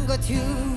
Enango Tube.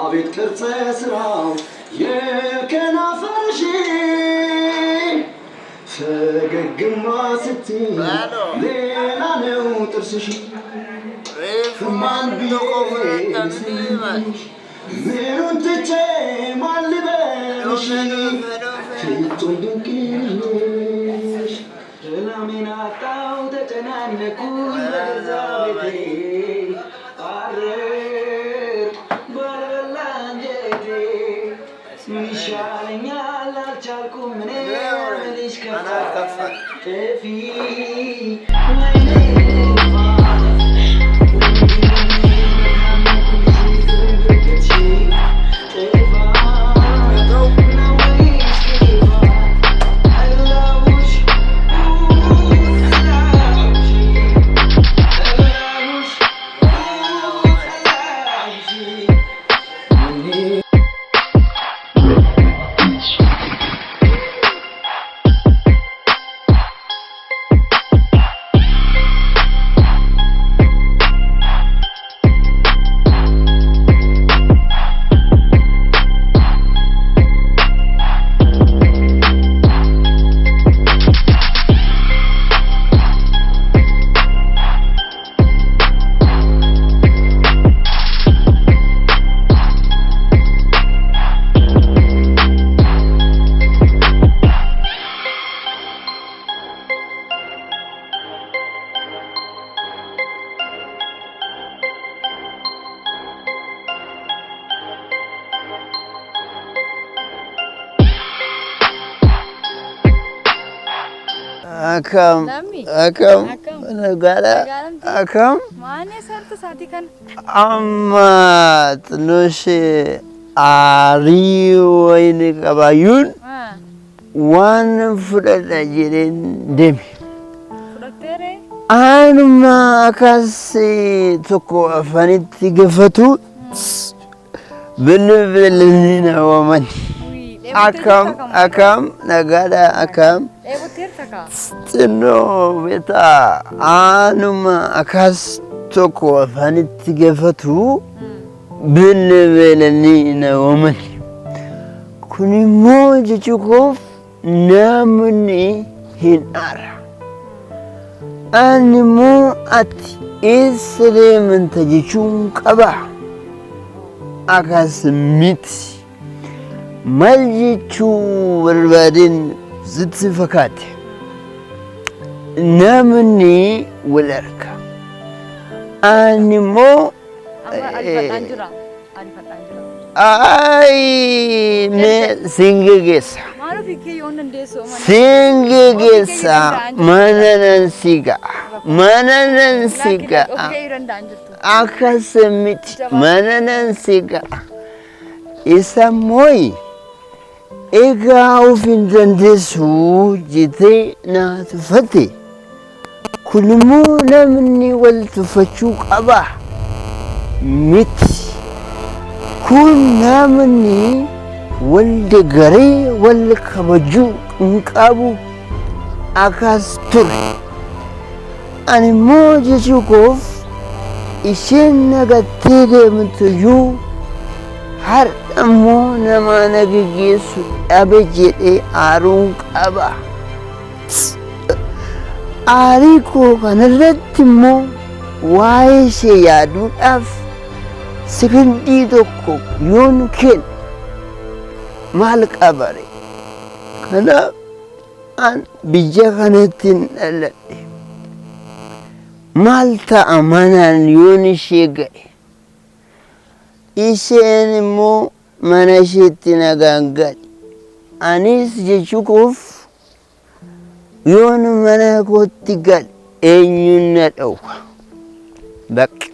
አቤት ቅርጸ ስራው የከናፈርሽ ፈገግማ ስትይ ሌላ ነው ጥርስሽ ማን ቢሆንሽ ምኑን ትቼ ማን ልበልሽ ፍጹም ድንቅ ነሽ ሰላሜን አጣሁ ተጨናነኩኝ በገዛ ቤቴ ይሻለኛል አልቻልኩም እኔ ምልሽ ከፋ ጥፊ Akam negara akam Mana sarta sati kan amat nusi ariu ini kabayun wan fuda jirin demi Fudaktere anuma kasi toko afanit tigafatu bener-bener waman akam negara akam Tino beta anuma akas toko afanit tigafatu bener-bener na waman kuni moja cukup namuni hinara animu ati isre mentajicun kaba akas miti maljicu berbadin zitfakati namni walarka animo ay me singegesa singegesa mananan siga akasemit mananan siga isa moi ega ufindandesu jite na tufati kulmu namni wal tufachu qaba mit kun namni wal degare wal kabaju nqabu akastur ani moje chukof isheen nagattee deemtuyyuu har'a immoo nama na gaggeessu dhabe jedhee aaruun qaba. Aarii koo kanarratti immoo waa'ee ishee yaaduudhaaf sekondii tokko yoon kennu maal qabare. Kanaaf an biyya kanatti hin dhaladhe. Maal ta'a manaan yoon ishee ga'e. Isheen immoo mana isheetti nagaan gale. Anis jechuu koof yoon mana kootti gale eenyuun na dhowwa. Bakka